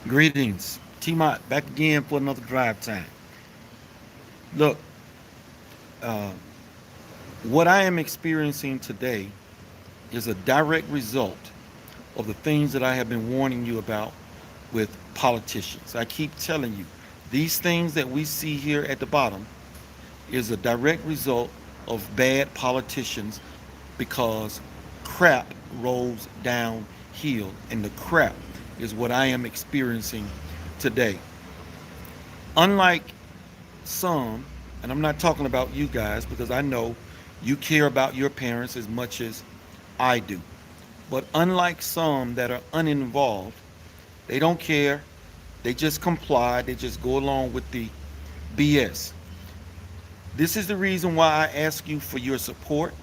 Greetings. T-Mot back again for another drive time. Look, uh, what I am experiencing today is a direct result of the things that I have been warning you about with politicians. I keep telling you, these things that we see here at the bottom is a direct result of bad politicians because crap rolls downhill, and the crap is what I am experiencing today. Unlike some, and I'm not talking about you guys because I know you care about your parents as much as I do. But unlike some that are uninvolved, they don't care. They just comply. They just go along with the BS. This is the reason why I ask you for your support.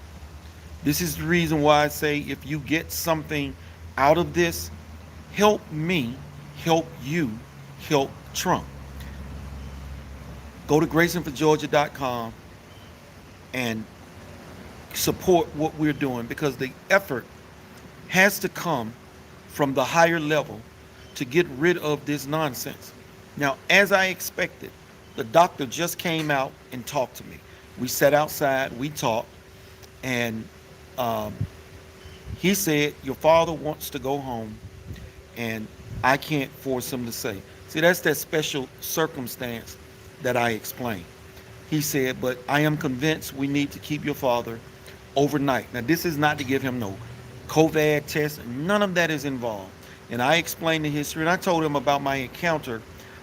This is the reason why I say if you get something out of this, help me, help you, help Trump. Go to GraysonForGeorgia.com and support what we're doing because the effort has to come from the higher level to get rid of this nonsense. Now, as I expected, the doctor just came out and talked to me. We sat outside, we talked, and um, he said, your father wants to go home, and I can't force him to say. See, that's that special circumstance that I explained. He said, but I am convinced we need to keep your father overnight. Now, this is not to give him no COVID test. None of that is involved. And I explained the history, and I told him about my encounter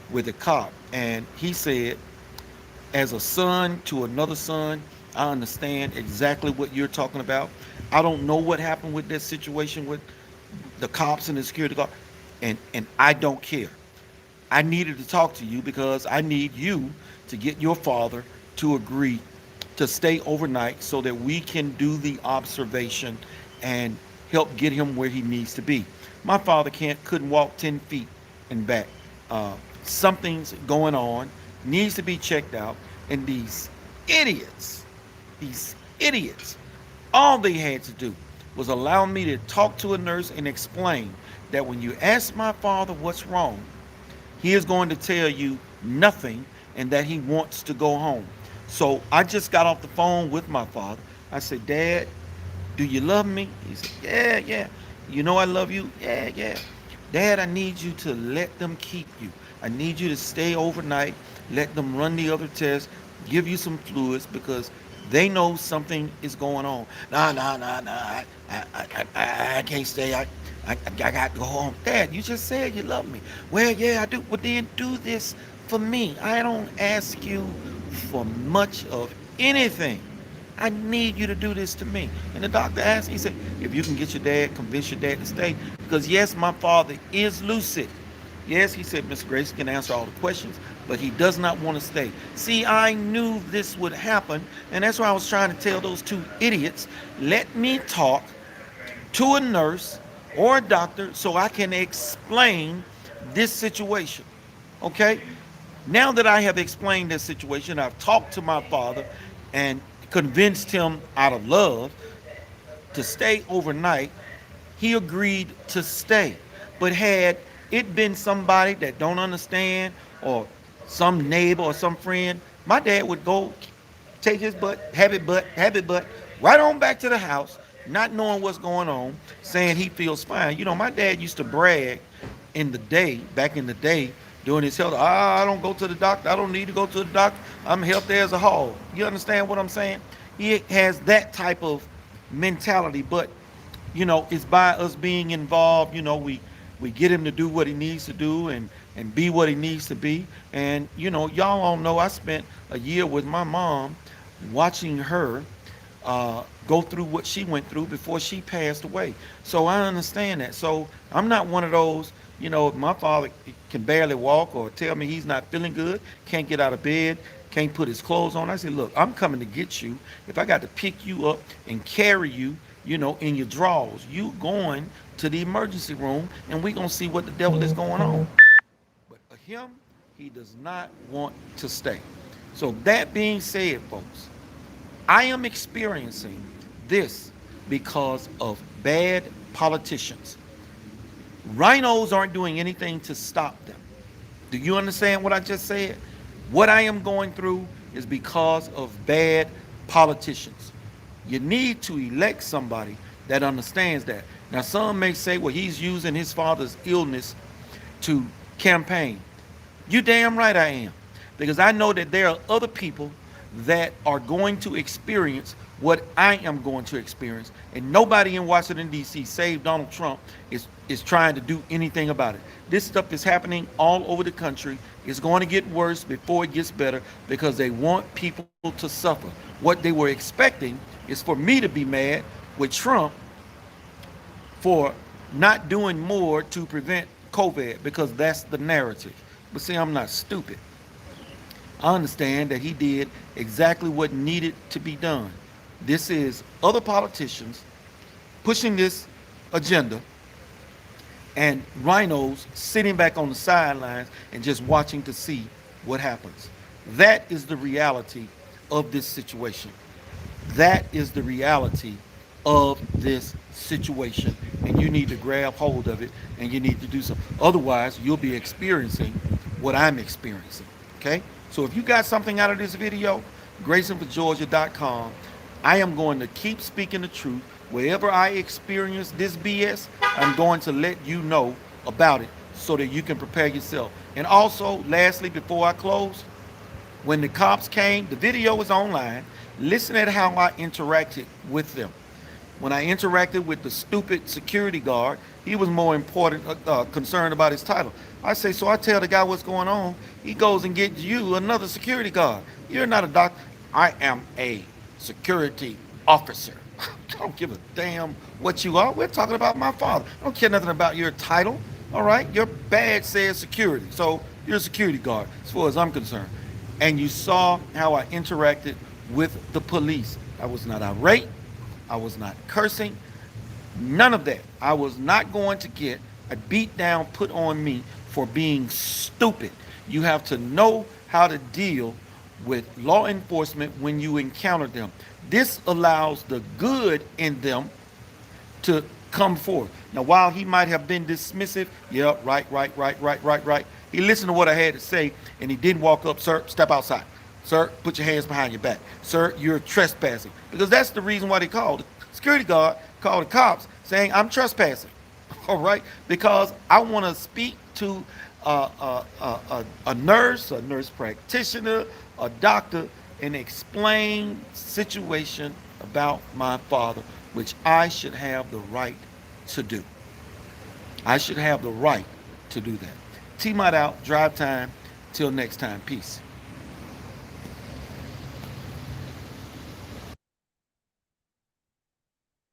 with a cop. And he said, as a son to another son, I understand exactly what you're talking about. I don't know what happened with that situation with the cops and the security guard, and I don't care. I needed to talk to you because I need you to get your father to agree to stay overnight so that we can do the observation and help get him where he needs to be. My father couldn't walk 10 feet and back. Uh, Something's going on, needs to be checked out, and idiots, these idiots, all they had to do was allow me to talk to a nurse and explain that when you ask my father what's wrong, he is going to tell you nothing and that he wants to go home. So I just got off the phone with my father. I said, Dad, do you love me? He said, yeah, yeah. You know I love you? Yeah, yeah. Dad, I need you to let them keep you. I need you to stay overnight, let them run the other tests, give you some fluids because they know something is going on. Nah, nah, nah, nah. I can't stay. I got to go home. Dad, you just said you love me. Well, yeah, I do. Well, then do this for me. I don't ask you for much of anything. I need you to do this to me. And the doctor asked, he said, if you can get your dad, convince your dad to stay. Because yes, my father is lucid. Yes, he said, Mr. Grayson can answer all the questions, but he does not want to stay. See, I knew this would happen, and that's why I was trying to tell those two idiots, let me talk to a nurse or a doctor so I can explain this situation. Okay? Now that I have explained this situation, I've talked to my father and convinced him out of love to stay overnight. He agreed to stay. But had it been somebody that don't understand or some neighbor or some friend, my dad would go take his have it butt, right on back to the house, not knowing what's going on, saying he feels fine. You know, my dad used to brag back in the day, during his health. I don't go to the doctor. I don't need to go to the doctor. I'm healthy as a whole. You understand what I'm saying? He has that type of mentality, but it's by us being involved. We get him to do what he needs to do and be what he needs to be. And y'all all know I spent a year with my mom watching her go through what she went through before she passed away. So I understand that. So I'm not one of those, if my father can barely walk or tell me he's not feeling good, can't get out of bed, can't put his clothes on. I say, look, I'm coming to get you. If I got to pick you up and carry you, in your drawers, you going to the emergency room and we going to see what the devil is going on. But for him, he does not want to stay. So that being said, folks, I am experiencing this because of bad politicians. Rhinos aren't doing anything to stop them. Do you understand what I just said? What I am going through is because of bad politicians. You need to elect somebody that understands that. Now, some may say, well, he's using his father's illness to campaign. You damn right I am. Because I know that there are other people that are going to experience what I am going to experience. And nobody in Washington, D.C., save Donald Trump, is trying to do anything about it. This stuff is happening all over the country. It's going to get worse before it gets better because they want people to suffer. What they were expecting is for me to be mad with Trump for not doing more to prevent COVID because that's the narrative. But see, I'm not stupid. I understand that he did exactly what needed to be done. This is other politicians pushing this agenda and rhinos sitting back on the sidelines and just watching to see what happens. That is the reality of this situation. That is the reality of this situation. And you need to grab hold of it and you need to do something. Otherwise, you'll be experiencing what I'm experiencing. Okay? So if you got something out of this video, GraysonForGeorgia.com. I am going to keep speaking the truth. Wherever I experience this BS, I'm going to let you know about it so that you can prepare yourself. And also, lastly, before I close, when the cops came, the video was online. Listen at how I interacted with them. When I interacted with the stupid security guard, he was more concerned about his title. I say, so I tell the guy what's going on. He goes and gets you another security guard. You're not a doctor. I am a security officer. I don't give a damn what you are. We're talking about my father. I don't care nothing about your title. All right? Your badge says security. So you're a security guard as far as I'm concerned. And you saw how I interacted with the police. I was not irate. I was not cursing. None of that. I was not going to get a beat down put on me for being stupid. You have to know how to deal with law enforcement when you encounter them. This allows the good in them to come forth. Now, while he might have been dismissive, yeah, right. He listened to what I had to say and he didn't walk up, sir, step outside. Sir, put your hands behind your back. Sir, you're trespassing. Because that's the reason why they called. The security guard called the cops saying, I'm trespassing. All right? Because I want to speak to a nurse practitioner, a doctor, and explain situation about my father, which I should have the right to do. I should have the right to do that. T-Mod out, drive time. Till next time, peace.